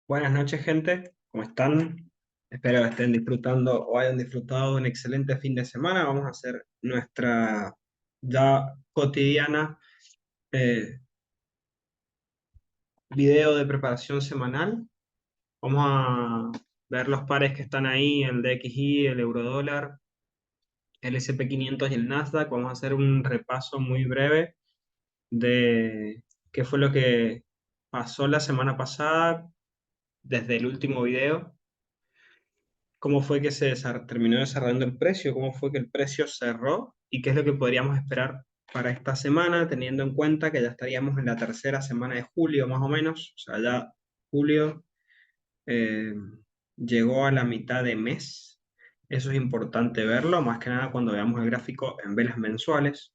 Buenas noches, gente. ¿Cómo están? Espero que estén disfrutando o hayan disfrutado de un excelente fin de semana. Vamos a hacer nuestra ya cotidiana eh, video de preparación semanal. Vamos a ver los pares que están ahí, el DXY, el eurodólar, el SP 500 y el Nasdaq. Vamos a hacer un repaso muy breve de qué fue lo que pasó la semana pasada desde el último video. Cómo fue que terminó desarrollando el precio, cómo fue que el precio cerró y qué es lo que podríamos esperar para esta semana, teniendo en cuenta que ya estaríamos en la tercera semana de julio más o menos, o sea, ya julio eh, llegó a la mitad de mes. Eso es importante verlo, más que nada cuando veamos el gráfico en velas mensuales.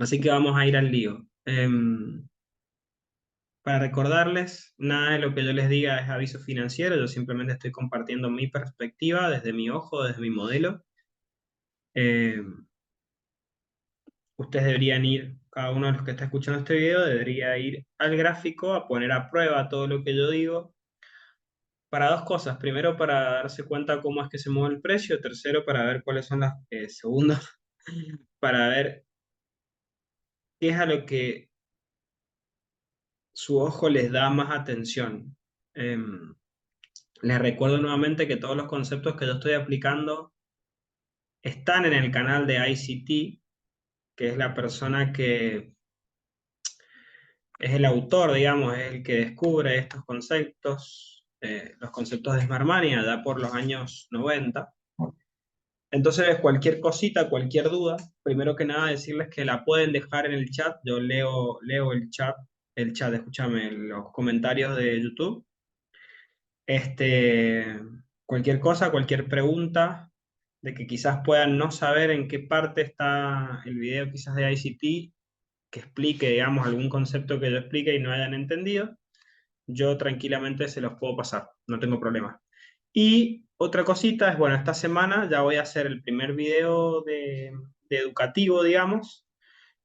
Así que vamos a ir al lío. Para recordarles, nada de lo que yo les diga es aviso financiero, yo simplemente estoy compartiendo mi perspectiva desde mi ojo, desde mi modelo. Eh, Ustedes deberían ir, cada uno de los que está escuchando este video, debería ir al gráfico a poner a prueba todo lo que yo digo para dos cosas. Primero, para darse cuenta cómo es que se mueve el precio. Tercero, para ver cuáles son las segundas, para ver qué es a lo que su ojo les da más atención. Les recuerdo nuevamente que todos los conceptos que yo estoy aplicando están en el canal de ICT, que es la persona que es el autor, digamos, es el que descubre estos conceptos, los conceptos de Smart Money, allá por los años 90. Entonces, cualquier cosita, cualquier duda, primero que nada decirles que la pueden dejar en el chat. Yo leo el chat, escúchame, los comentarios de YouTube. Este, cualquier cosa, cualquier pregunta de que quizás puedan no saber en qué parte está el video quizás de ICT, que explique, digamos, algún concepto que yo explique y no hayan entendido, yo tranquilamente se los puedo pasar, no tengo problema. Y otra cosita es, bueno, esta semana ya voy a hacer el primer video de educativo, digamos,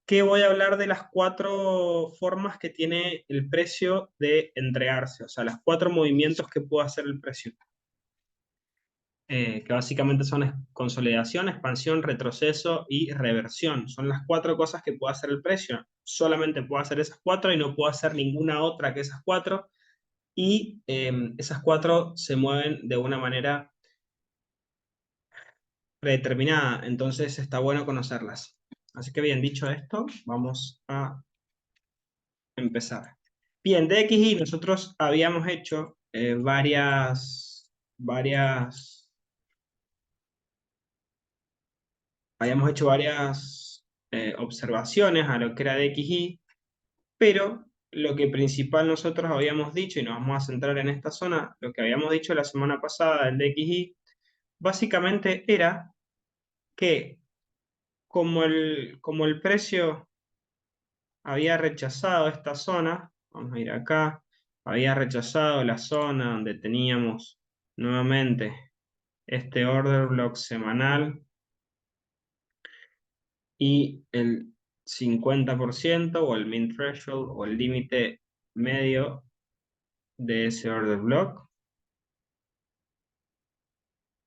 que voy a hablar de las cuatro formas que tiene el precio de entregarse, o sea, las cuatro movimientos que puede hacer el precio, que básicamente son consolidación, expansión, retroceso y reversión. Son las cuatro cosas que puede hacer el precio. Solamente puedo hacer esas cuatro y no puedo hacer ninguna otra que esas cuatro. Y esas cuatro se mueven de una manera predeterminada, entonces está bueno conocerlas. Así que bien, dicho esto, vamos a empezar. Bien, de XY nosotros habíamos hecho varias observaciones a lo que era DXY, pero lo que principal nosotros habíamos dicho, y nos vamos a centrar en esta zona, lo que habíamos dicho la semana pasada del DXY, básicamente era que como el precio había rechazado esta zona, vamos a ir acá, había rechazado la zona donde teníamos nuevamente este order block semanal y el 50% o el mean threshold o el límite medio de ese order block.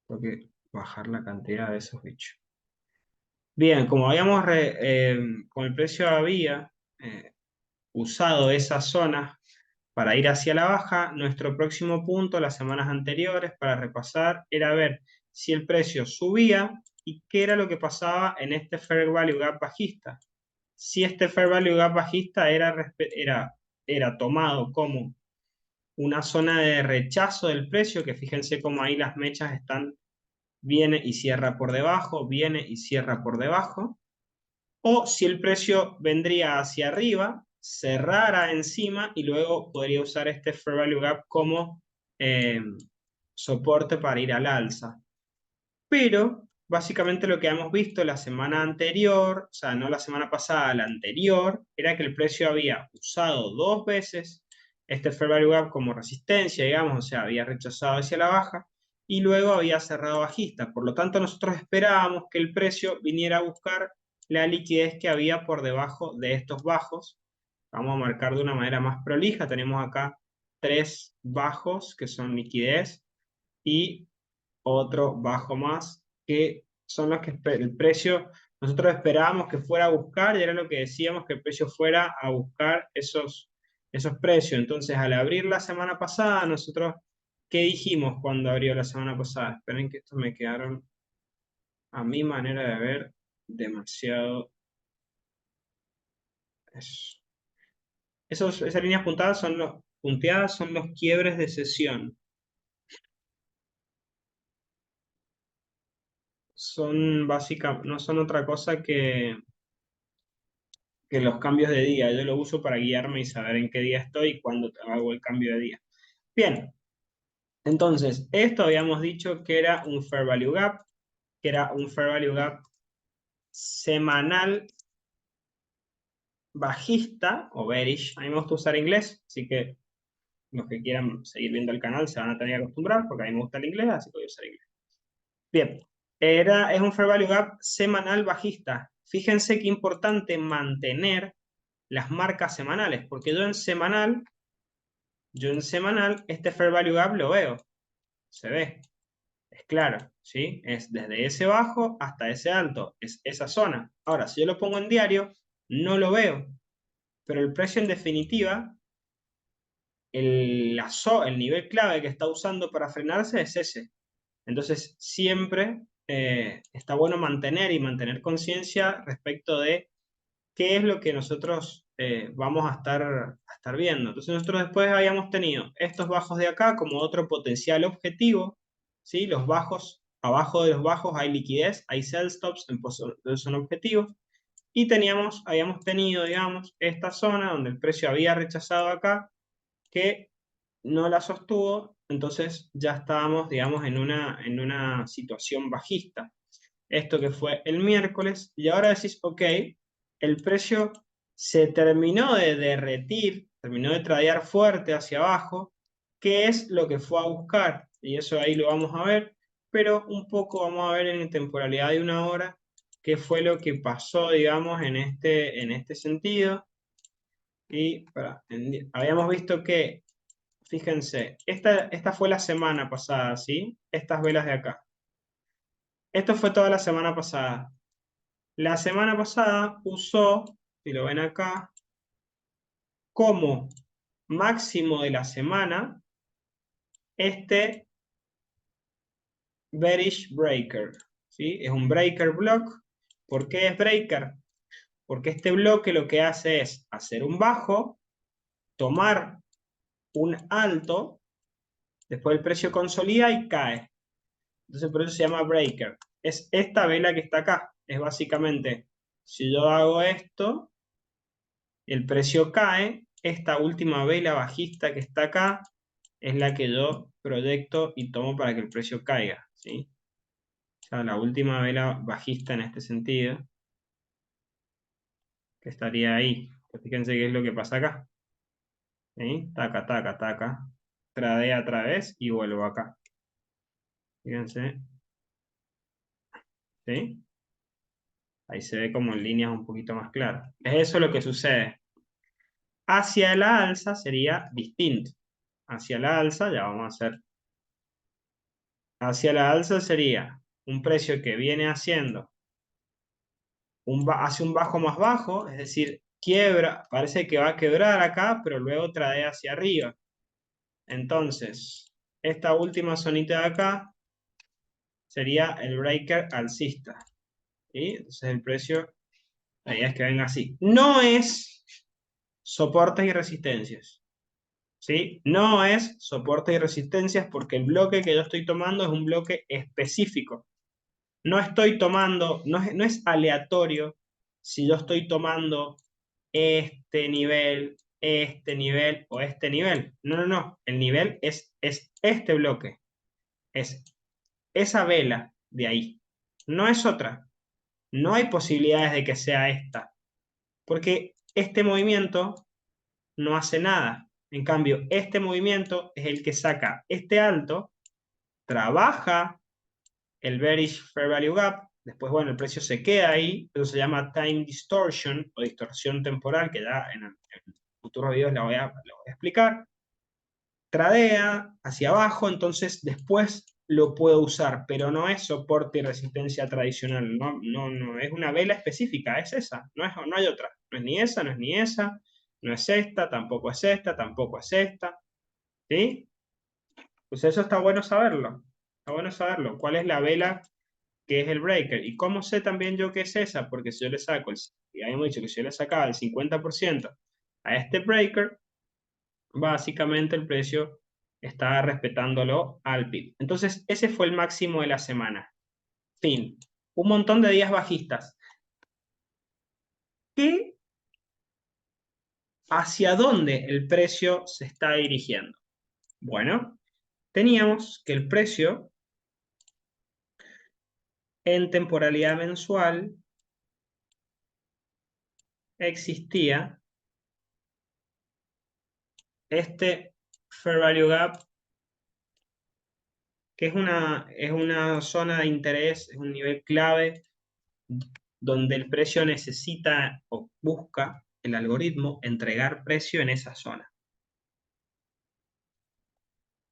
Tengo que bajar la cantidad de esos bichos. Bien, como el precio había usado esa zona para ir hacia la baja, nuestro próximo punto, las semanas anteriores, para repasar, era ver si el precio subía y qué era lo que pasaba en este Fair Value Gap bajista. Si este Fair Value Gap bajista era tomado como una zona de rechazo del precio, que fíjense cómo ahí las mechas están, viene y cierra por debajo, viene y cierra por debajo, o si el precio vendría hacia arriba, cerrara encima y luego podría usar este Fair Value Gap como eh, soporte para ir al alza. Pero básicamente lo que hemos visto la semana anterior, o sea, no la semana pasada, la anterior, era que el precio había usado dos veces este Fair Value Gap como resistencia, digamos, o sea, había rechazado hacia la baja y luego había cerrado bajista. Por lo tanto, nosotros esperábamos que el precio viniera a buscar la liquidez que había por debajo de estos bajos Vamos a marcar de una manera más prolija. Tenemos acá 3 bajos que son liquidez y otro bajo más que son los que el precio, nosotros esperábamos que fuera a buscar y era lo que decíamos que el precio fuera a buscar esos precios. Entonces, al abrir la semana pasada, nosotros, ¿qué dijimos cuando abrió la semana pasada? Esperen que estos me quedaron, a mi manera de ver, demasiado... esas líneas punteadas son los quiebres de sesión. Son básicamente, no son otra cosa que los cambios de día. Yo lo uso para guiarme y saber en qué día estoy y cuándo hago el cambio de día. Bien, entonces, esto habíamos dicho que era un Fair Value Gap, que era un Fair Value Gap semanal bajista o bearish. A mí me gusta usar inglés, así que los que quieran seguir viendo el canal se van a tener que acostumbrar porque a mí me gusta el inglés, así que voy a usar inglés. Bien, es un Fair Value Gap semanal bajista. Fíjense qué importante mantener las marcas semanales, porque yo en semanal, este Fair Value Gap lo veo, se ve, es claro, ¿sí? Es desde ese bajo hasta ese alto, es esa zona. Ahora, si yo lo pongo en diario, no lo veo, pero el precio en definitiva, el nivel clave que está usando para frenarse es ese. Entonces, siempre está bueno mantener conciencia respecto de qué es lo que nosotros vamos a estar viendo. Entonces nosotros después habíamos tenido estos bajos de acá como otro potencial objetivo, ¿sí? Los bajos, abajo de los bajos hay liquidez, hay sell stops, entonces son objetivos. Y habíamos tenido, digamos, esta zona donde el precio había rechazado acá, que no la sostuvo, entonces ya estábamos, digamos, en una situación bajista. Esto que fue el miércoles, y ahora decís, ok, el precio se terminó de derretir, terminó de tradear fuerte hacia abajo, ¿qué es lo que fue a buscar? Y eso ahí lo vamos a ver, pero un poco vamos a ver en temporalidad de una hora qué fue lo que pasó, digamos, en este sentido. Y habíamos visto que, fíjense, esta fue la semana pasada, ¿sí? Estas velas de acá. Esto fue toda la semana pasada. La semana pasada usó, si lo ven acá, como máximo de la semana este bearish breaker, ¿sí? Es un breaker block. ¿Por qué es breaker? Porque este bloque lo que hace es hacer un bajo, tomar un alto, después el precio consolida y cae. Entonces por eso se llama breaker. Es esta vela que está acá. Es básicamente, si yo hago esto, el precio cae, esta última vela bajista que está acá es la que yo proyecto y tomo para que el precio caiga, ¿sí? O sea, la última vela bajista en este sentido, que estaría ahí. Pues fíjense qué es lo que pasa acá, ¿sí? Taca, taca, taca. Tradea otra vez y vuelvo acá. Fíjense, ¿sí? Ahí se ve como en líneas un poquito más claras. Es eso lo que sucede. Hacia la alza sería distinto. Hacia la alza, ya vamos a hacer. Hacia la alza sería un precio que viene haciendo hace un bajo más bajo, es decir, quiebra, parece que va a quebrar acá, pero luego trae hacia arriba. Entonces, esta última zonita de acá sería el breaker alcista. ¿Sí? Entonces el precio, la idea es que venga así. No es soportes y resistencias. ¿Sí? No es soportes y resistencias porque el bloque que yo estoy tomando es un bloque específico. No estoy tomando, no es aleatorio si yo estoy tomando este nivel o este nivel. No, no, no. El nivel es este bloque. Es esa vela de ahí. No es otra. No hay posibilidades de que sea esta. Porque este movimiento no hace nada. En cambio, este movimiento es el que saca este alto, trabaja el bearish fair value gap, Después, bueno, el precio se queda ahí, eso se llama time distortion o distorsión temporal, que ya en futuros videos la voy a explicar. Tradea hacia abajo, entonces después lo puedo usar, pero no es soporte y resistencia tradicional, no, no, no, es una vela específica, es esa, no hay otra, no es ni esa, no es ni esa, no es esta, tampoco es esta, tampoco es esta, ¿sí? Pues eso está bueno saberlo, cuál es la vela que es el breaker, y cómo sé también yo qué es esa, porque si yo le saco, y habíamos dicho que si yo le sacaba el 50% a este breaker, básicamente el precio está respetándolo al PIB. Entonces, ese fue el máximo de la semana. Fin. Un montón de días bajistas. ¿Qué, hacia dónde el precio se está dirigiendo? Bueno, teníamos que el precio en temporalidad mensual existía este Fair Value Gap, que es una zona de interés, es un nivel clave donde el precio necesita o busca el algoritmo entregar precio en esa zona.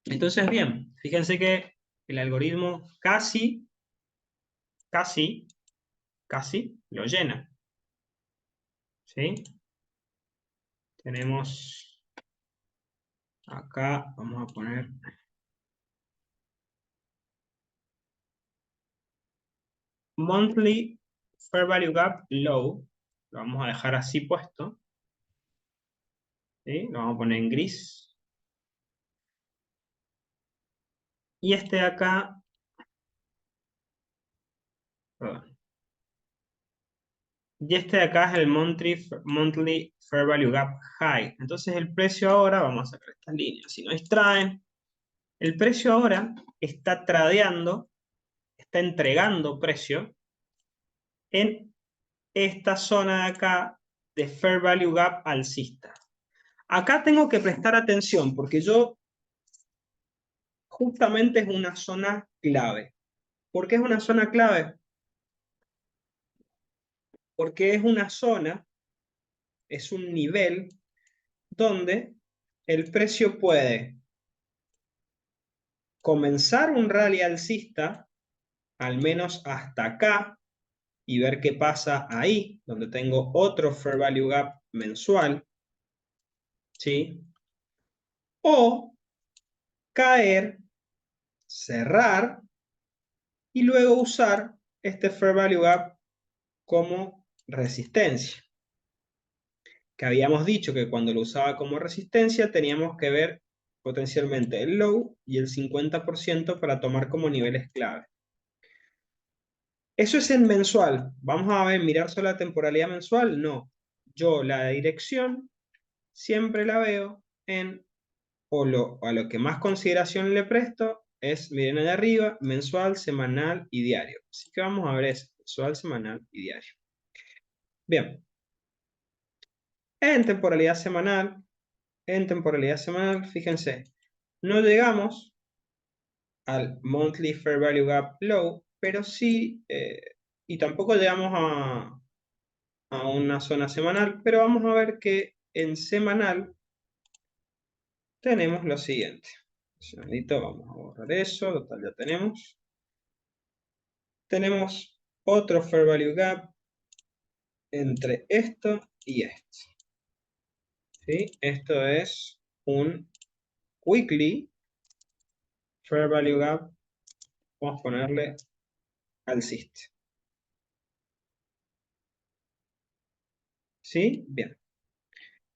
Entonces, bien, fíjense que el algoritmo casi, casi, casi lo llena. ¿Sí? Tenemos acá, vamos a poner Monthly Fair Value Gap Low. Lo vamos a dejar así puesto. ¿Sí? Lo vamos a poner en gris. Y este de acá, perdón. Y este de acá es el monthly Fair Value Gap High. Entonces el precio ahora, vamos a sacar esta línea, si no distraen, el precio ahora está tradeando, está entregando precio en esta zona de acá de Fair Value Gap alcista. Acá tengo que prestar atención porque yo justamente es una zona clave. ¿Por qué es una zona clave? Porque es una zona, es un nivel donde el precio puede comenzar un rally alcista, al menos hasta acá, y ver qué pasa ahí, donde tengo otro Fair Value Gap mensual, ¿sí? O caer, cerrar, y luego usar este Fair Value Gap como resistencia. Que habíamos dicho que cuando lo usaba como resistencia teníamos que ver potencialmente el low y el 50% para tomar como niveles clave. Eso es en mensual. Vamos a ver, mirar solo la temporalidad mensual. No. Yo la dirección siempre la veo en, a lo que más consideración le presto es, miren de arriba, mensual, semanal y diario. Así que vamos a ver eso, mensual, semanal y diario. Bien. En temporalidad semanal, fíjense, no llegamos al Monthly Fair Value Gap Low, pero sí, y tampoco llegamos a una zona semanal, pero vamos a ver que en semanal tenemos lo siguiente. Vamos a borrar eso, total ya tenemos. Tenemos otro Fair Value Gap entre esto y esto. ¿Sí? Esto es un Weekly Fair Value Gap. Vamos a ponerle alcista. ¿Sí? Bien.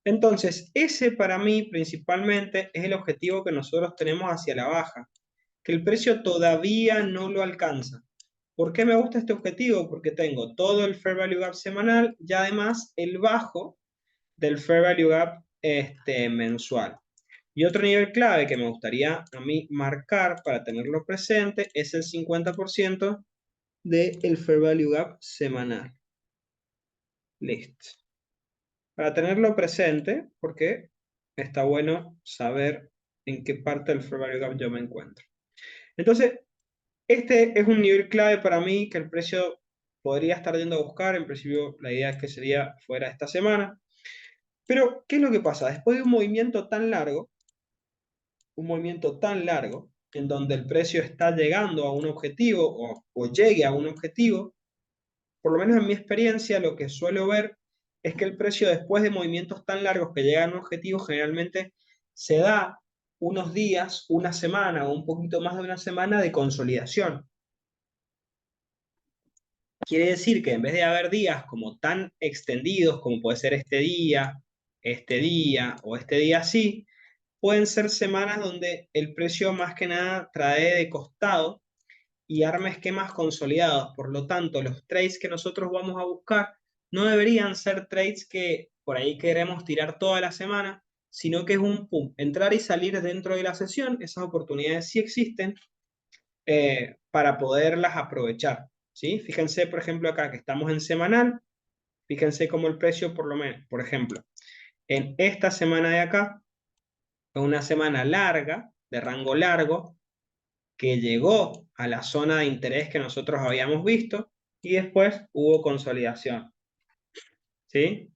Entonces, ese para mí principalmente es el objetivo que nosotros tenemos hacia la baja, que el precio todavía no lo alcanza. ¿Por qué me gusta este objetivo? Porque tengo todo el Fair Value Gap semanal y además el bajo del Fair Value Gap mensual. Y otro nivel clave que me gustaría a mí marcar para tenerlo presente es el 50% del Fair Value Gap semanal. Listo. Para tenerlo presente, porque está bueno saber en qué parte del Fair Value Gap yo me encuentro. Entonces, este es un nivel clave para mí que el precio podría estar yendo a buscar. En principio, la idea es que sería fuera esta semana. Pero, ¿qué es lo que pasa? Después de un movimiento tan largo, en donde el precio está llegando a un objetivo o llegue a un objetivo, por lo menos en mi experiencia, lo que suelo ver es que el precio después de movimientos tan largos que llegan a un objetivo, generalmente se da unos días, una semana o un poquito más de una semana de consolidación. Quiere decir que en vez de haber días como tan extendidos como puede ser este día o este día así, pueden ser semanas donde el precio más que nada trae de costado y arma esquemas consolidados. Por lo tanto, los trades que nosotros vamos a buscar no deberían ser trades que por ahí queremos tirar toda la semana, sino que es un pum, entrar y salir dentro de la sesión. Esas oportunidades sí existen para poderlas aprovechar. ¿Sí? Fíjense, por ejemplo, acá que estamos en semanal, fíjense cómo el precio, por lo menos, por ejemplo, en esta semana de acá, es una semana larga, de rango largo, que llegó a la zona de interés que nosotros habíamos visto y después hubo consolidación. ¿Sí?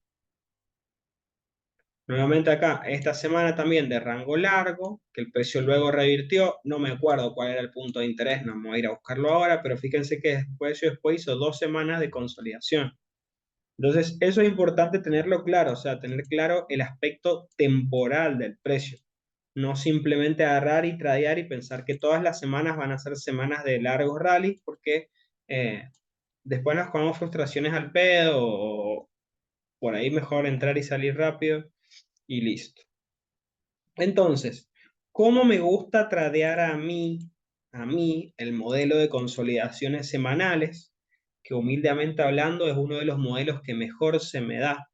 Nuevamente acá, esta semana también de rango largo, que el precio luego revirtió, no me acuerdo cuál era el punto de interés, no me voy a ir a buscarlo ahora, pero fíjense que el precio después hizo 2 semanas de consolidación. Entonces, eso es importante tenerlo claro, o sea, tener claro el aspecto temporal del precio. No simplemente agarrar y tradear y pensar que todas las semanas van a ser semanas de largos rallies, porque eh, después nos comemos frustraciones al pedo o por ahí mejor entrar y salir rápido y listo. Entonces, ¿cómo me gusta tradear a mí el modelo de consolidaciones semanales? Que humildemente hablando es uno de los modelos que mejor se me da.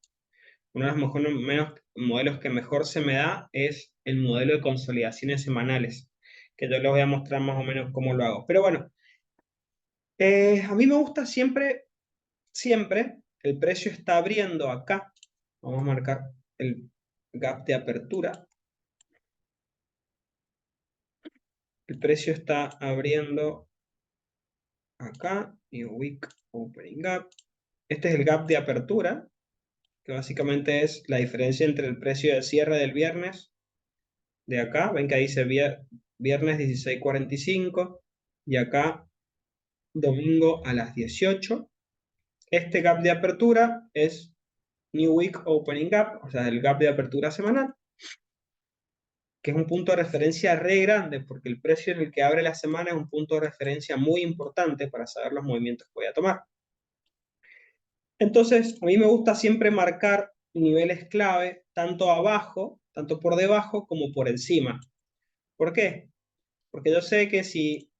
Uno de los modelos que mejor se me da es el modelo de consolidaciones semanales, que yo les voy a mostrar más o menos cómo lo hago. Pero bueno, a mí me gusta siempre, el precio está abriendo acá. Vamos a marcar el gap de apertura. El precio está abriendo acá, New Week Opening Gap. Este es el gap de apertura, que básicamente es la diferencia entre el precio de cierre del viernes de acá. Ven que ahí dice viernes 16:45 y acá domingo a las 18. Este gap de apertura es New Week Opening Gap, o sea, el gap de apertura semanal, que es un punto de referencia re grande, porque el precio en el que abre la semana es un punto de referencia muy importante para saber los movimientos que voy a tomar. Entonces, a mí me gusta siempre marcar niveles clave, tanto abajo, tanto por debajo como por encima. ¿Por qué? Porque yo sé que si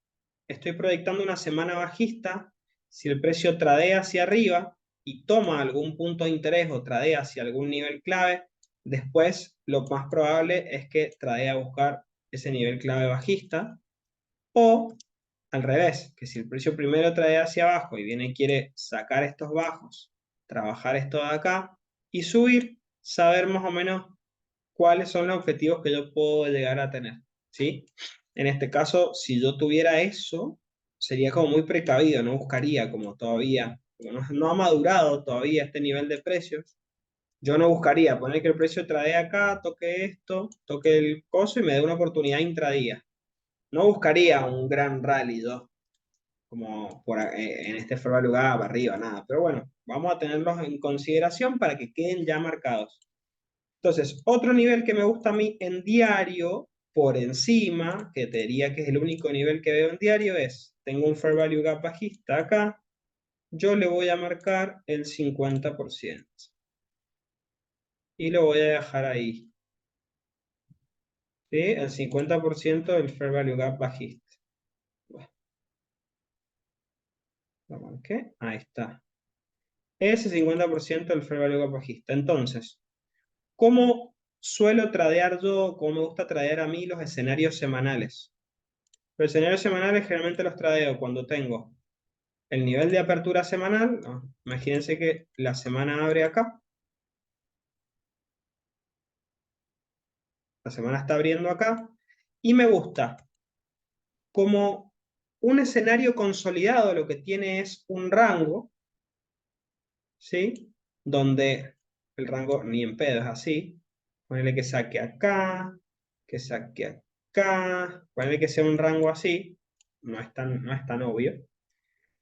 estoy proyectando una semana bajista, si el precio tradea hacia arriba y toma algún punto de interés o tradea hacia algún nivel clave, después lo más probable es que tradee a buscar ese nivel clave bajista, o al revés, que si el precio primero tradea hacia abajo y viene y quiere sacar estos bajos, trabajar esto de acá y subir, saber más o menos cuáles son los objetivos que yo puedo llegar a tener, ¿sí? En este caso, si yo tuviera eso, sería como muy precavido, no buscaría como todavía, como no ha madurado todavía este nivel de precios, yo no buscaría poner que el precio trade acá, toque esto, toque el coso y me dé una oportunidad intradía. No buscaría un gran rally yo, como en este fair value gap arriba, nada, pero bueno, vamos a tenerlos en consideración para que queden ya marcados. Entonces, otro nivel que me gusta a mí en diario, por encima, que te diría que es el único nivel que veo en diario, es, tengo un fair value gap bajista acá, yo le voy a marcar el 50% y lo voy a dejar ahí. ¿Sí? El 50% del fair value gap bajista. Bueno, lo marqué, ahí está. Ese 50% del fair value gap bajista. Entonces, ¿cómo suelo tradear yo? ¿Cómo me gusta tradear a mí los escenarios semanales? Los escenarios semanales generalmente los tradeo cuando tengo el nivel de apertura semanal. ¿No? Imagínense que la semana abre acá, la semana está abriendo acá, y me gusta como un escenario consolidado, lo que tiene es un rango, ¿sí? Donde el rango ni en pedo es así. Ponele que saque acá, que saque acá, ponele que sea un rango así, no es tan obvio.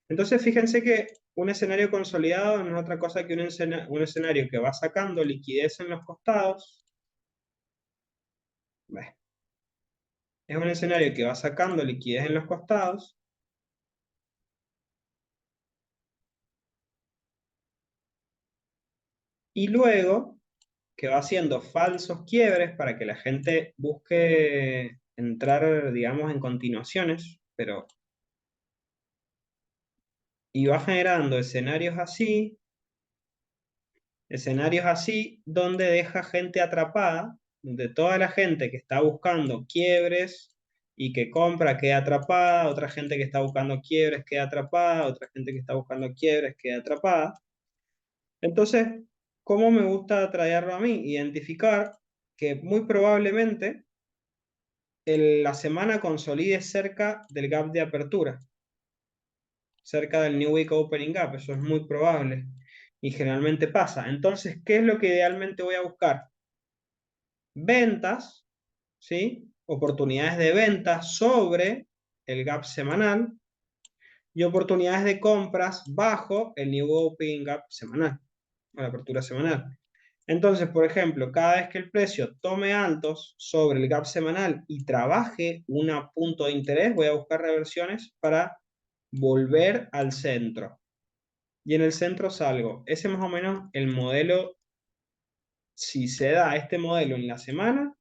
Entonces fíjense que un escenario consolidado no es otra cosa que un escenario que va sacando liquidez en los costados. Bueno, es un escenario que va sacando liquidez en los costados y luego que va haciendo falsos quiebres para que la gente busque entrar, digamos, en continuaciones, pero y va generando escenarios así donde deja gente atrapada, donde toda la gente que está buscando quiebres y que compra queda atrapada, otra gente que está buscando quiebres queda atrapada, otra gente que está buscando quiebres queda atrapada. Entonces, ¿cómo me gusta traerlo a mí? Identificar que muy probablemente la semana consolide cerca del gap de apertura, cerca del New Week Opening Gap, eso es muy probable y generalmente pasa. Entonces, ¿qué es lo que idealmente voy a buscar? Ventas, ¿sí? Oportunidades de ventas sobre el gap semanal y oportunidades de compras bajo el New Opening Gap semanal, o la apertura semanal. Entonces, por ejemplo, cada vez que el precio tome altos sobre el gap semanal y trabaje un punto de interés, voy a buscar reversiones para volver al centro. Y en el centro salgo. Ese más o menos el modelo, si se da este modelo en la semana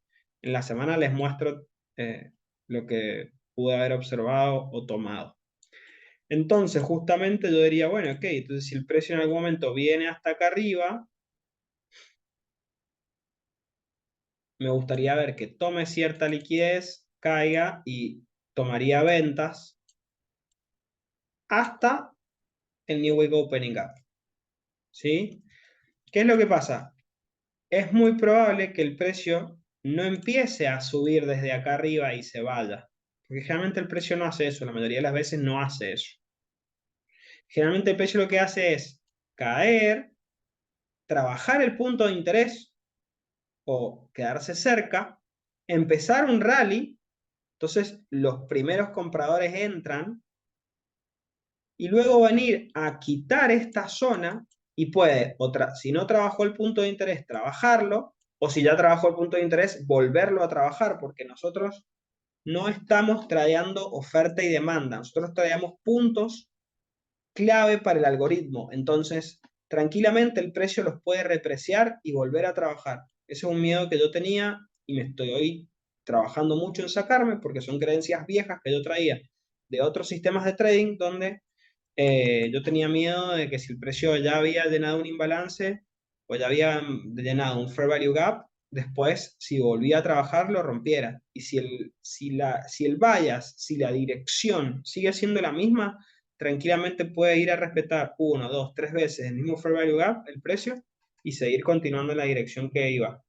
les muestro lo que pude haber observado o tomado. Entonces, justamente yo diría, bueno, ok, entonces si el precio en algún momento viene hasta acá arriba, me gustaría ver que tome cierta liquidez, caiga y tomaría ventas hasta el New Week Opening Gap. ¿Sí? ¿Qué es lo que pasa? Es muy probable que el precio no empiece a subir desde acá arriba y se vaya. Porque generalmente el precio no hace eso, la mayoría de las veces no hace eso. Generalmente el precio lo que hace es caer, trabajar el punto de interés o quedarse cerca, empezar un rally, entonces los primeros compradores entran y luego venir a quitar esta zona y puede, otra, si no trabajó el punto de interés, trabajarlo, o si ya trabajó el punto de interés, volverlo a trabajar, porque nosotros no estamos tradeando oferta y demanda, nosotros tradeamos puntos clave para el algoritmo. Entonces, tranquilamente el precio los puede repreciar y volver a trabajar. Ese es un miedo que yo tenía y me estoy hoy trabajando mucho en sacarme porque son creencias viejas que yo traía de otros sistemas de trading donde yo tenía miedo de que si el precio ya había llenado un imbalance o ya había llenado un fair value gap, después si volvía a trabajar lo rompiera. Y si el bias, si la dirección sigue siendo la misma, tranquilamente puede ir a respetar uno, dos, tres veces el mismo fair value gap, el precio, y seguir continuando en la dirección que iba.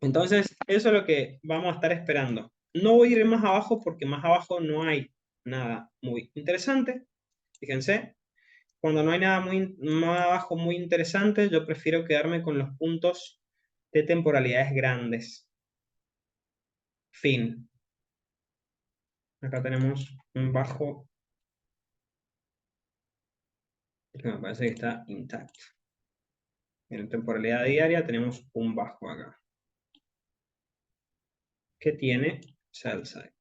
Entonces, eso es lo que vamos a estar esperando. No voy a ir más abajo porque más abajo no hay nada muy interesante. Fíjense, cuando no hay nada muy más abajo muy interesante, yo prefiero quedarme con los puntos de temporalidades grandes. Fin. Acá tenemos un bajo que me parece que está intacto. En temporalidad diaria tenemos un bajo acá que tiene sell side.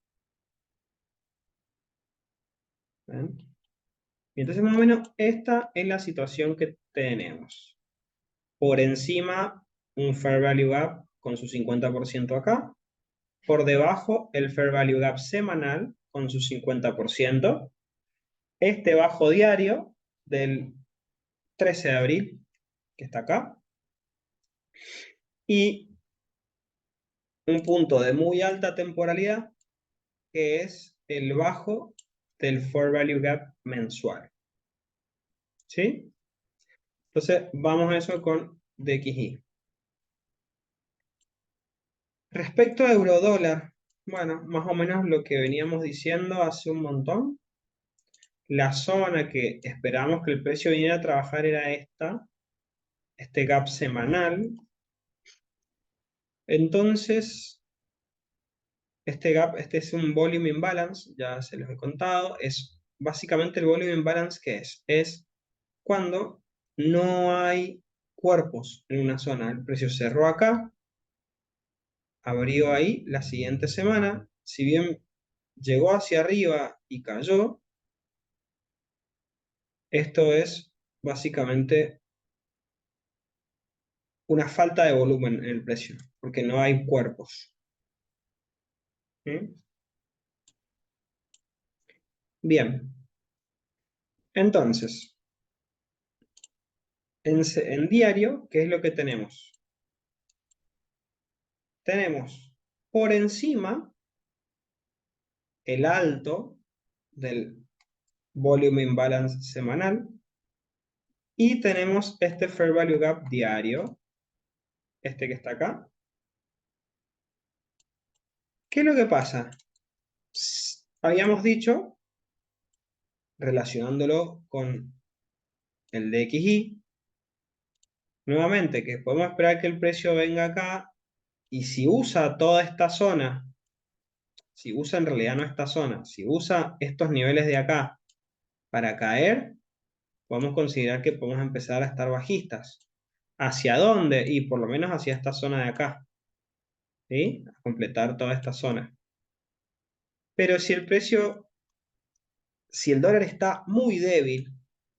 ¿Ven? Y entonces más o menos esta es la situación que tenemos. Por encima un fair value gap con su 50% acá. Por debajo el fair value gap semanal con su 50%. Este bajo diario del 13 de abril, que está acá. Y un punto de muy alta temporalidad, que es el bajo del fair value gap mensual. ¿Sí? Entonces, vamos a eso con DXY. Respecto a eurodólar, bueno, más o menos lo que veníamos diciendo hace un montón. La zona que esperamos que el precio viniera a trabajar era este gap semanal. Entonces, este gap, este es un volume imbalance, ya se los he contado. Es básicamente el volume imbalance que es cuando no hay cuerpos en una zona. El precio cerró acá, abrió ahí la siguiente semana. Si bien llegó hacia arriba y cayó, esto es básicamente una falta de volumen en el precio, porque no hay cuerpos. ¿Mm? Bien, entonces, en diario, ¿qué es lo que tenemos? Tenemos por encima el alto del volume imbalance semanal y tenemos este fair value gap diario, este que está acá. ¿Qué es lo que pasa? Habíamos dicho, relacionándolo con el DXY, nuevamente, que podemos esperar que el precio venga acá y si usa toda esta zona, si usa en realidad no esta zona, si usa estos niveles de acá para caer, podemos considerar que podemos empezar a estar bajistas. ¿Hacia dónde? Y por lo menos hacia esta zona de acá, ¿sí? A completar toda esta zona. Pero si el precio, si el dólar está muy débil,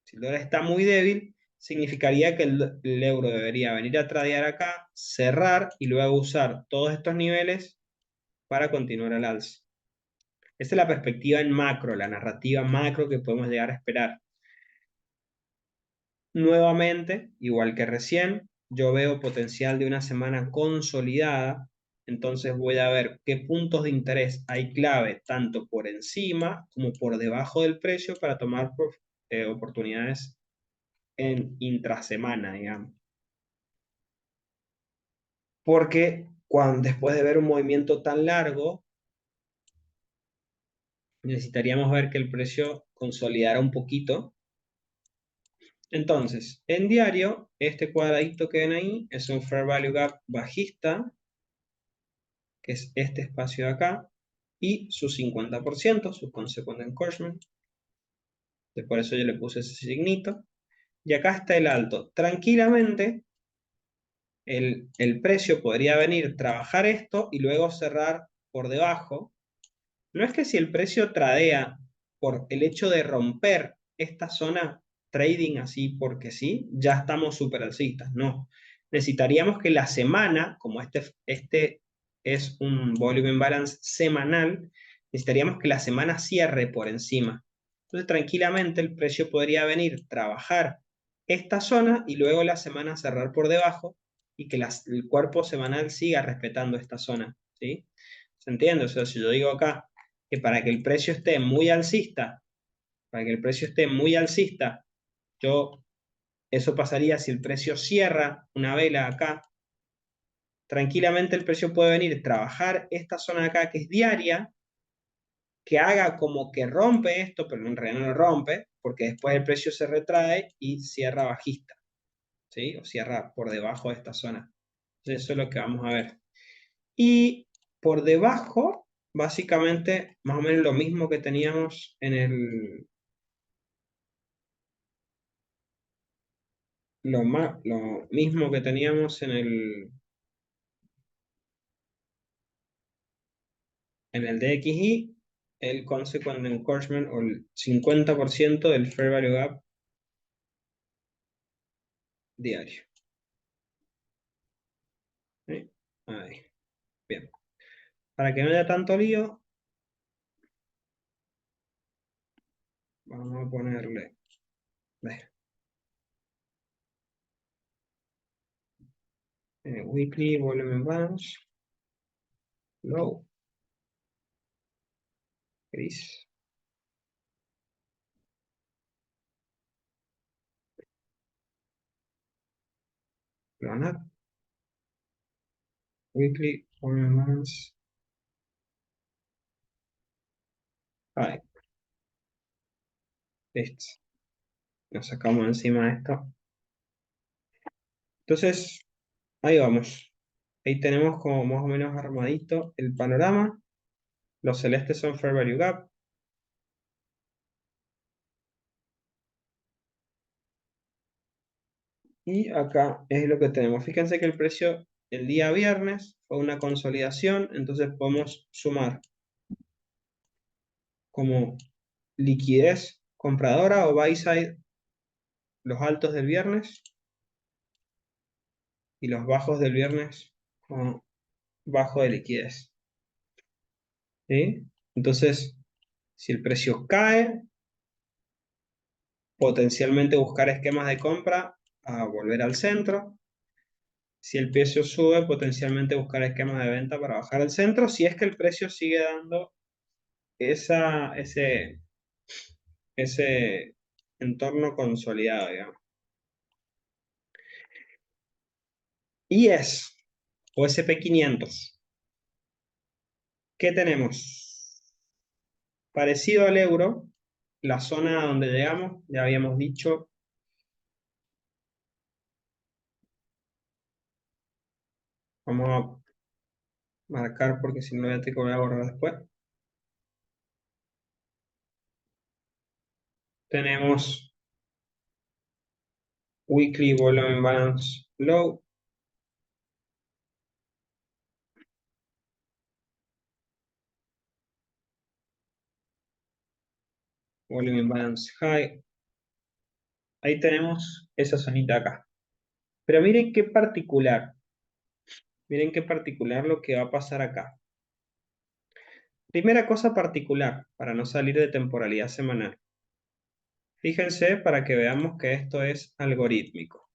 si el dólar está muy débil, significaría que el euro debería venir a tradear acá, cerrar y luego usar todos estos niveles para continuar al alza. Esa es la perspectiva en macro, la narrativa macro que podemos llegar a esperar. Nuevamente, igual que recién, yo veo potencial de una semana consolidada, entonces voy a ver qué puntos de interés hay clave, tanto por encima como por debajo del precio para tomar oportunidades en intrasemana, digamos. Porque después de ver un movimiento tan largo, necesitaríamos ver que el precio consolidara un poquito. Entonces, en diario, este cuadradito que ven ahí es un Fair Value Gap bajista, que es este espacio de acá, y su 50%, su Consequent Encouragement. Por eso yo le puse ese signito. Y acá está el alto. Tranquilamente, el precio podría venir, trabajar esto y luego cerrar por debajo. No es que si el precio tradea por el hecho de romper esta zona trading así porque sí, ya estamos super alcistas. No. Necesitaríamos que la semana, como este es un volume balance semanal, necesitaríamos que la semana cierre por encima. Entonces, tranquilamente el precio podría venir, trabajar esta zona y luego la semana cerrar por debajo y que el cuerpo semanal siga respetando esta zona. ¿Sí? ¿Se entiende? O sea, si yo digo acá que para que el precio esté muy alcista, para que el precio esté muy alcista, yo, eso pasaría si el precio cierra una vela acá, tranquilamente el precio puede venir, trabajar esta zona de acá que es diaria, que haga como que rompe esto, pero en realidad no lo rompe, porque después el precio se retrae y cierra bajista, ¿sí? O cierra por debajo de esta zona. Entonces eso es lo que vamos a ver. Y por debajo, básicamente, más o menos lo mismo que teníamos en lo mismo que teníamos en el DXY, el Consequent Encouragement o el 50% del Fair Value Gap diario. ¿Sí? Ahí. Bien. Para que no haya tanto lío, vamos a ponerle, ve, Weekly Volume Balance, Low, Gris, Granat, Weekly Volume Balance. Ahí. Listo. Nos sacamos encima esto. Entonces, ahí vamos. Ahí tenemos como más o menos armadito el panorama. Los celestes son Fair Value Gap. Y acá es lo que tenemos. Fíjense que el precio el día viernes fue una consolidación, entonces podemos sumar como liquidez compradora o buy side los altos del viernes y los bajos del viernes como bajo de liquidez. ¿Sí? Entonces, si el precio cae, potencialmente buscar esquemas de compra a volver al centro. Si el precio sube, potencialmente buscar esquemas de venta para bajar al centro. Si es que el precio sigue dando ese entorno consolidado, digamos. IES o SP500. ¿Qué tenemos? Parecido al euro, la zona donde llegamos, ya habíamos dicho, vamos a marcar porque si no ya te voy a borrar después. Tenemos Weekly Volume Balance Low, Volume Balance High. Ahí tenemos esa zonita acá. Pero miren qué particular lo que va a pasar acá. Primera cosa particular, para no salir de temporalidad semanal. Fíjense para que veamos que esto es algorítmico.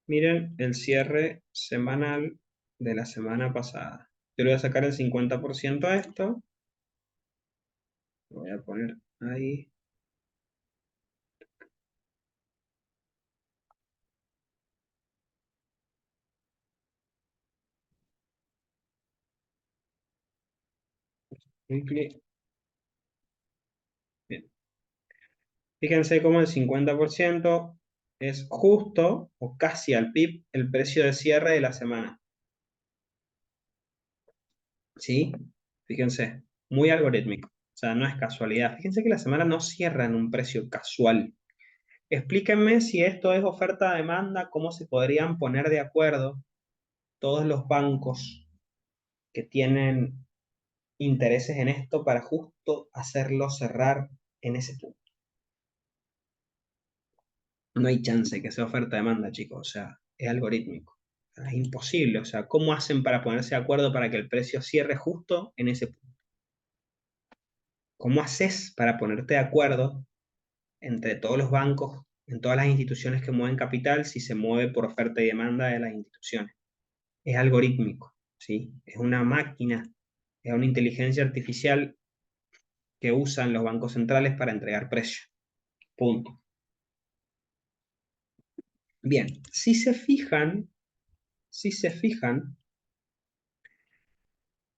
Miren el cierre semanal de la semana pasada. Yo le voy a sacar el 50% a esto. Lo voy a poner ahí. Bien. Fíjense cómo el 50% es justo o casi al PIB el precio de cierre de la semana. ¿Sí? Fíjense, muy algorítmico. O sea, no es casualidad. Fíjense que la semana no cierra en un precio casual. Explíquenme si esto es oferta-demanda, cómo se podrían poner de acuerdo todos los bancos que tienen intereses en esto para justo hacerlo cerrar en ese punto. No hay chance que sea oferta-demanda, chicos. O sea, es algorítmico. Es imposible. O sea, ¿cómo hacen para ponerse de acuerdo para que el precio cierre justo en ese punto? ¿Cómo haces para ponerte de acuerdo entre todos los bancos, en todas las instituciones que mueven capital, si se mueve por oferta y demanda de las instituciones? Es algorítmico, ¿sí? Es una máquina, es una inteligencia artificial que usan los bancos centrales para entregar precios. Punto. Bien, si se fijan,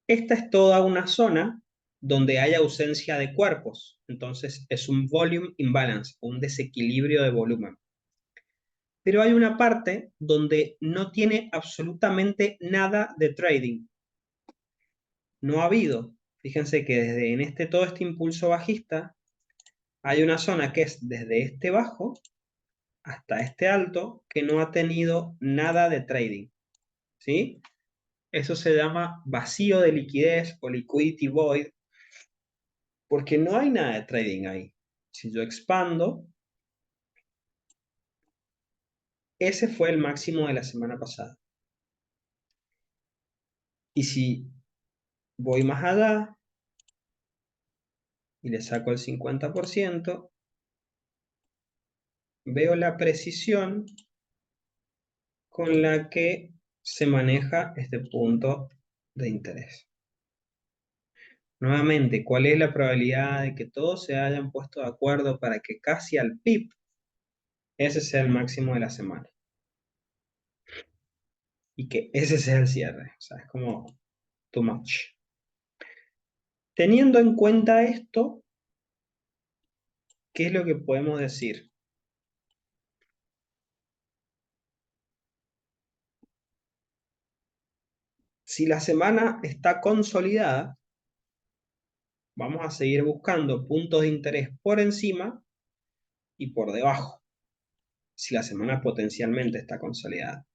esta es toda una zona donde hay ausencia de cuerpos. Entonces es un volume imbalance, un desequilibrio de volumen. Pero hay una parte donde no tiene absolutamente nada de trading. No ha habido. Fíjense que desde todo este impulso bajista hay una zona que es desde este bajo hasta este alto que no ha tenido nada de trading. ¿Sí? Eso se llama vacío de liquidez o liquidity void porque no hay nada de trading ahí. Si yo expando, ese fue el máximo de la semana pasada. Y si voy más allá y le saco el 50%, veo la precisión con la que se maneja este punto de interés. Nuevamente, ¿cuál es la probabilidad de que todos se hayan puesto de acuerdo para que casi al PIB ese sea el máximo de la semana? Y que ese sea el cierre. O sea, es como too much. Teniendo en cuenta esto, ¿Qué es lo que podemos decir? Si la semana está consolidada, vamos a seguir buscando puntos de interés por encima y por debajo, si la semana potencialmente está consolidada.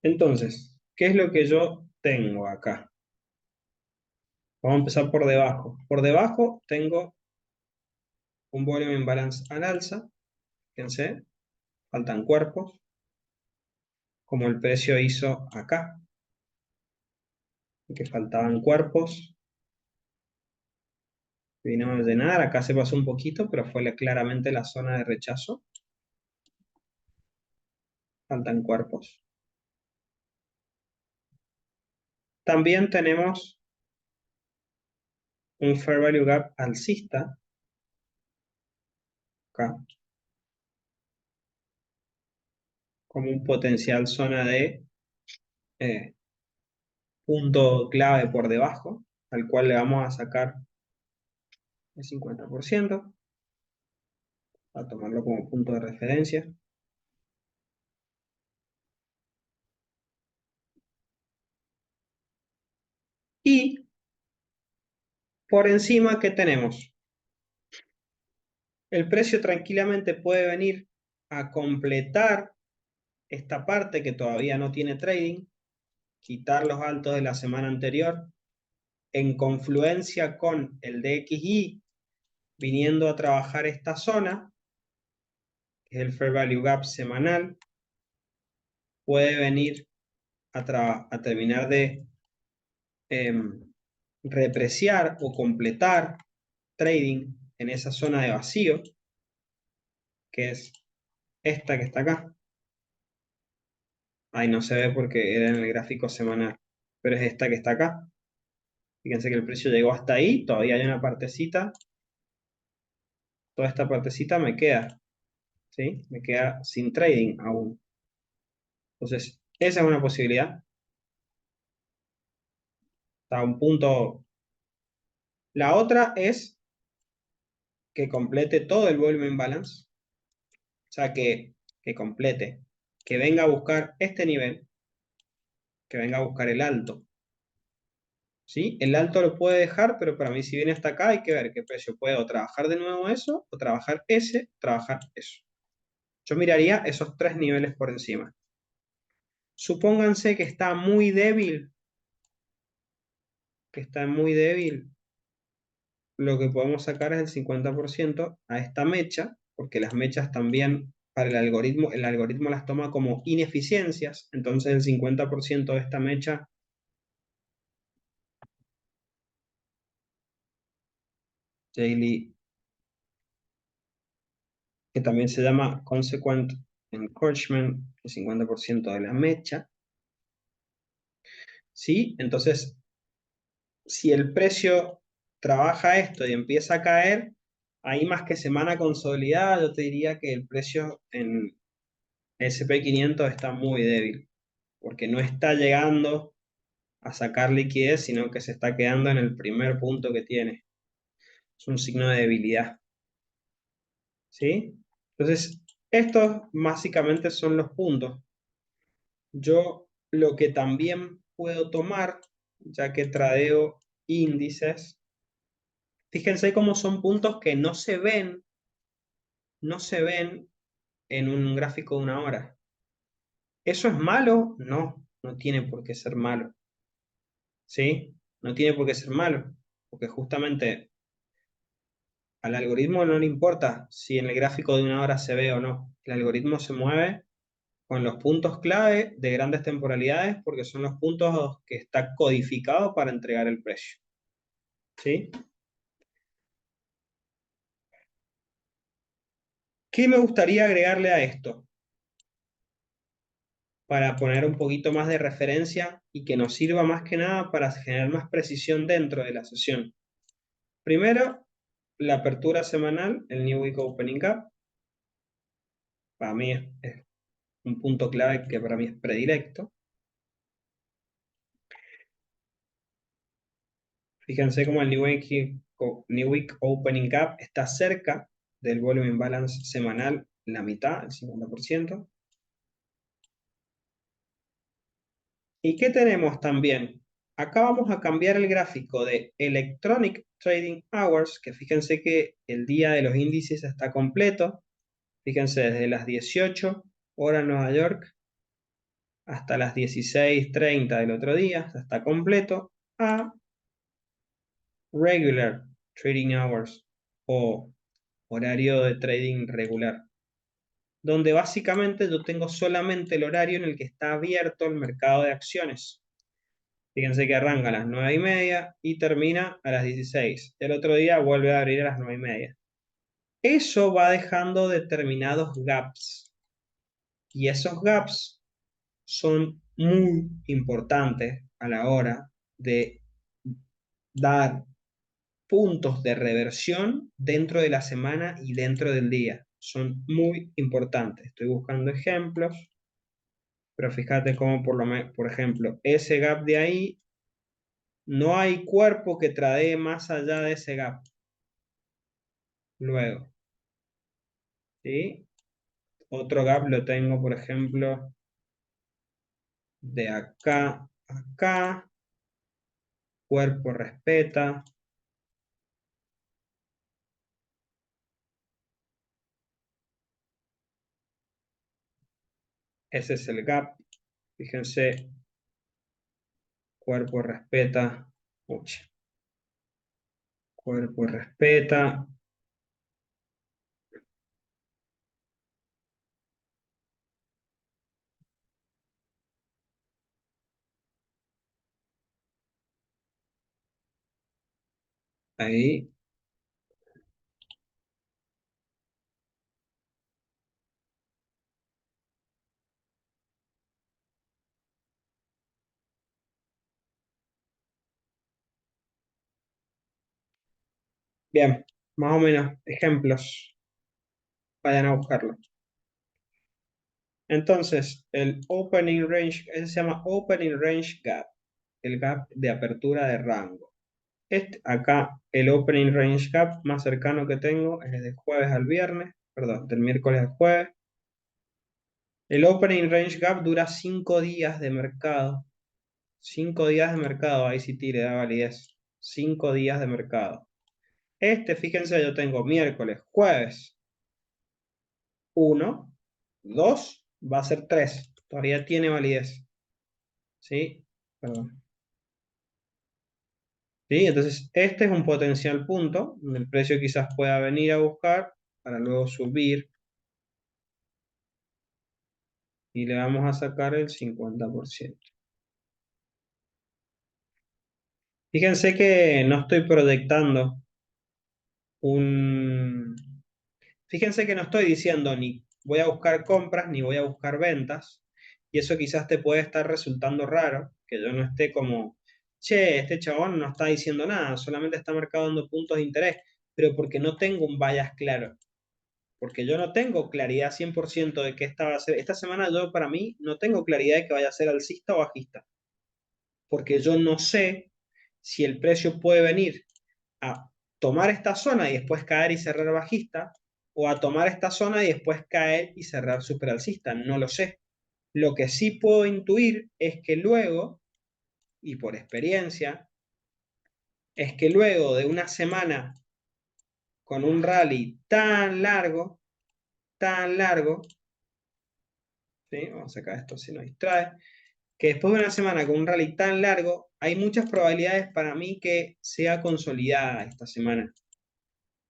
Entonces, ¿qué es lo que yo tengo acá? Vamos a empezar por debajo. Por debajo tengo un volume imbalance al alza. Fíjense, faltan cuerpos, como el precio hizo acá, que faltaban cuerpos. Vino a llenar, acá se pasó un poquito, pero fue claramente la zona de rechazo. Faltan cuerpos. También tenemos un Fair Value Gap alcista, acá, como un potencial zona de eh, punto clave por debajo, al cual le vamos a sacar el 50%, a tomarlo como punto de referencia. Y por encima, ¿qué tenemos? El precio tranquilamente puede venir a completar esta parte que todavía no tiene trading, quitar los altos de la semana anterior, en confluencia con el DXY, viniendo a trabajar esta zona, que es el Fair Value Gap semanal, puede venir a terminar de repreciar o completar trading en esa zona de vacío, que es esta que está acá. Ahí no se ve porque era en el gráfico semanal, pero es esta que está acá. Fíjense que el precio llegó hasta ahí, todavía hay una partecita, toda esta partecita me queda, ¿sí? Me queda sin trading aún. Entonces, esa es una posibilidad. Está a un punto. La otra es que complete todo el volume balance, o sea, que complete, que venga a buscar este nivel, que venga a buscar el alto. ¿Sí? El alto lo puede dejar, pero para mí si viene hasta acá hay que ver qué precio puede o trabajar de nuevo eso, o trabajar ese, trabajar eso. Yo miraría esos tres niveles por encima. Supónganse que está muy débil, lo que podemos sacar es el 50% a esta mecha, porque las mechas también para el algoritmo las toma como ineficiencias, entonces el 50% de esta mecha daily, que también se llama consequent encroachment, el 50% de la mecha, ¿sí? Entonces, si el precio trabaja esto y empieza a caer, ahí más que semana consolidada, yo te diría que el precio en SP500 está muy débil, porque no está llegando a sacar liquidez, sino que se está quedando en el primer punto que tiene. Es un signo de debilidad, ¿sí? Entonces, estos básicamente son los puntos. Yo lo que también puedo tomar, ya que tradeo índices, fíjense cómo son puntos que no se ven en un gráfico de una hora. ¿Eso es malo? No, no tiene por qué ser malo. ¿Sí? No tiene por qué ser malo, porque justamente al algoritmo no le importa si en el gráfico de una hora se ve o no. El algoritmo se mueve con los puntos clave de grandes temporalidades porque son los puntos que está codificado para entregar el precio. ¿Sí? ¿Qué me gustaría agregarle a esto? Para poner un poquito más de referencia y que nos sirva más que nada para generar más precisión dentro de la sesión. Primero, la apertura semanal, el New Week Opening Gap. Para mí es un punto clave que para mí es predilecto. Fíjense cómo el New Week Opening Gap está cerca del Volume Imbalance semanal, la mitad, el 50%. ¿Y qué tenemos también? Acá vamos a cambiar el gráfico de Electronic Trading Hours, que fíjense que el día de los índices está completo. Fíjense, desde las 18 horas Nueva York hasta las 16:30 del otro día, está completo, a Regular Trading Hours o horario de trading regular, donde básicamente yo tengo solamente el horario en el que está abierto el mercado de acciones. Fíjense que arranca a las 9:30 y termina a las 16. El otro día vuelve a abrir a las 9:30. Eso va dejando determinados gaps. Y esos gaps son muy importantes a la hora de dar puntos de reversión dentro de la semana y dentro del día. Son muy importantes. Estoy buscando ejemplos, pero fíjate cómo por ejemplo, ese gap de ahí, no hay cuerpo que tradee más allá de ese gap. Luego, ¿sí? Otro gap lo tengo, por ejemplo, de acá a acá. Cuerpo respeta. Ese es el gap. Fíjense, cuerpo respeta. Uy, cuerpo respeta. Ahí. Bien, más o menos ejemplos. Vayan a buscarlo. Entonces, el opening range, ese se llama opening range gap, el gap de apertura de rango. Acá, el opening range gap más cercano que tengo es de jueves al viernes, perdón, del miércoles al jueves. El opening range gap dura 5 días de mercado. 5 días de mercado, ahí sí le da validez. 5 días de mercado. Fíjense, yo tengo miércoles, jueves, 1, 2, va a ser 3. Todavía tiene validez. ¿Sí? Perdón. ¿Sí? Entonces, este es un potencial punto donde el precio quizás pueda venir a buscar para luego subir y le vamos a sacar el 50%. Fíjense que no estoy proyectando un... Fíjense que no estoy diciendo ni voy a buscar compras ni voy a buscar ventas, y eso quizás te puede estar resultando raro, que yo no esté como, che, este chabón no está diciendo nada, solamente está marcando puntos de interés, pero porque no tengo un bias claro, porque yo no tengo claridad 100% de que esta va a ser, esta semana yo para mí no tengo claridad de que vaya a ser alcista o bajista, porque yo no sé si el precio puede venir a tomar esta zona y después caer y cerrar bajista, o a tomar esta zona y después caer y cerrar superalcista. No lo sé. Lo que sí puedo intuir es que luego, y por experiencia, es que luego de una semana con un rally tan largo, ¿sí? Vamos a sacar esto si no distrae, que después de una semana con un rally tan largo, hay muchas probabilidades para mí que sea consolidada esta semana.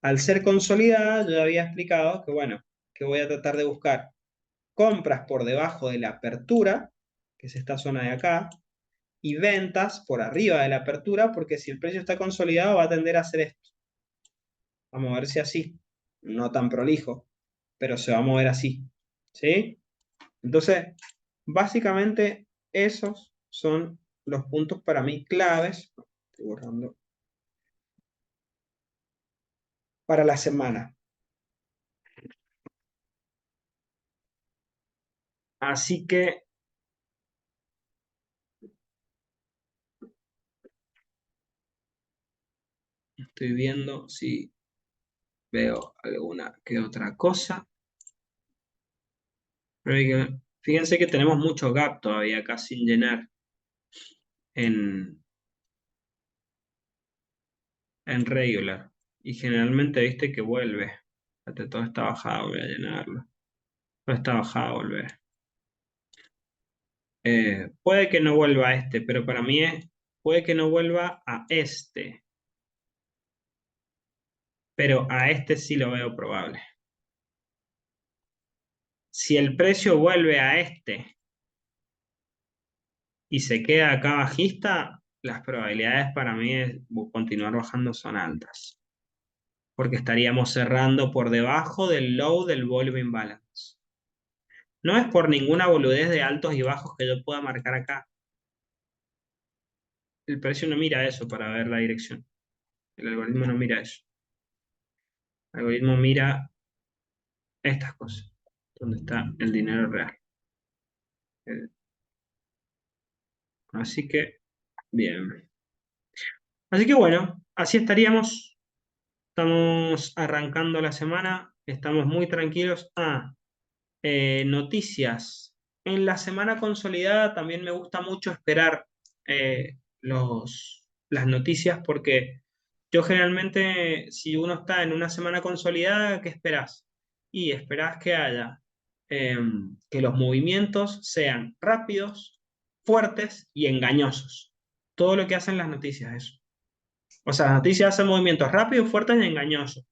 Al ser consolidada, yo ya había explicado que, bueno, que voy a tratar de buscar compras por debajo de la apertura, que es esta zona de acá, y ventas por arriba de la apertura, porque si el precio está consolidado va a tender a hacer esto. A moverse así, no tan prolijo, pero se va a mover así. ¿Sí? Entonces, básicamente esos son los puntos para mí claves. Estoy borrando. Para la semana. Así que Estoy viendo si veo alguna que otra cosa. Pero fíjense que tenemos mucho gap todavía acá sin llenar en, en regular. Y generalmente viste que vuelve. Fíjate, todo está bajado, voy a llenarlo. Todo está bajado, volver. Puede que no vuelva a este, pero para mí puede que no vuelva a este. Pero a este sí lo veo probable. Si el precio vuelve a este y se queda acá bajista, las probabilidades para mí de continuar bajando son altas. Porque estaríamos cerrando por debajo del low del volume imbalance. No es por ninguna boludez de altos y bajos que yo pueda marcar acá. El precio no mira eso para ver la dirección. El algoritmo no mira eso. El algoritmo mira estas cosas, donde está el dinero real. Eh, Así que, bien. Así que bueno, así estaríamos. Estamos arrancando la semana, estamos muy tranquilos. Noticias. En la semana consolidada también me gusta mucho esperar las noticias porque yo generalmente, si uno está en una semana consolidada, ¿qué esperás? Y esperás que haya eh, que los movimientos sean rápidos, fuertes y engañosos. Todo lo que hacen las noticias, eso. O sea, las noticias hacen movimientos rápidos, fuertes y engañosos.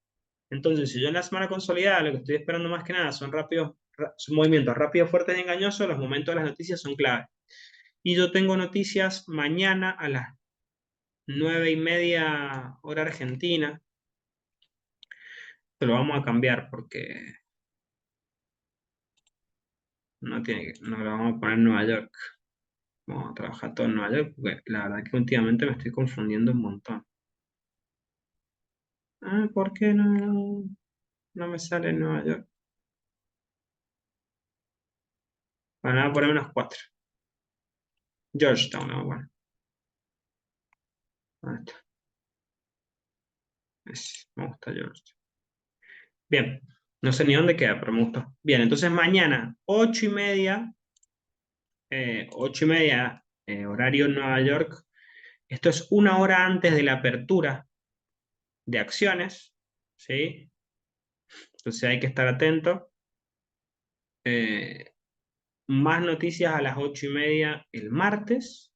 Entonces, si yo en la semana consolidada lo que estoy esperando más que nada son rápidos, son movimientos rápidos, fuertes y engañosos, los momentos de las noticias son clave. Y yo tengo noticias mañana a las 9:30 hora argentina. Se lo vamos a cambiar porque no lo vamos a poner en Nueva York. Vamos a trabajar todo en Nueva York porque la verdad que últimamente me estoy confundiendo un montón. ¿Por qué no me sale en Nueva York? Bueno, voy a poner unos 4. Georgetown, no, bueno. Ahí está. Me gusta Georgetown. Bien, no sé ni dónde queda, pero me gustó. Bien, entonces mañana, 8:30, 8:30, horario Nueva York. Esto es una hora antes de la apertura de acciones, ¿sí? Entonces hay que estar atento. Eh, Más noticias a las 8:30 el martes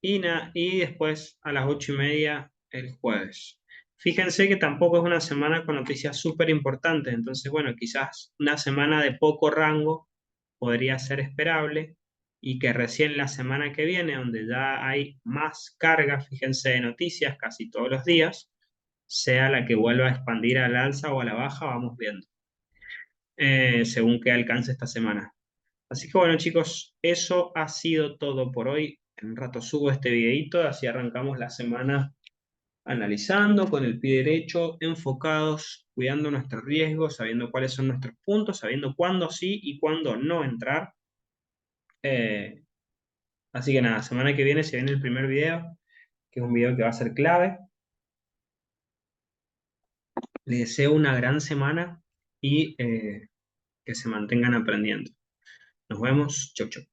y después a las 8:30 el jueves. Fíjense que tampoco es una semana con noticias súper importantes, entonces, bueno, quizás una semana de poco rango podría ser esperable y que recién la semana que viene, donde ya hay más carga, fíjense, de noticias casi todos los días, sea la que vuelva a expandir al alza o a la baja, vamos viendo, según que alcance esta semana. Así que bueno, chicos, eso ha sido todo por hoy. En un rato subo este videito, así arrancamos la semana analizando con el pie derecho, enfocados, cuidando nuestros riesgos, sabiendo cuáles son nuestros puntos, sabiendo cuándo sí y cuándo no entrar. Eh, Así que nada, semana que viene se viene el primer video, que es un video que va a ser clave. Les deseo una gran semana y que se mantengan aprendiendo. Nos vemos. Chau, chau.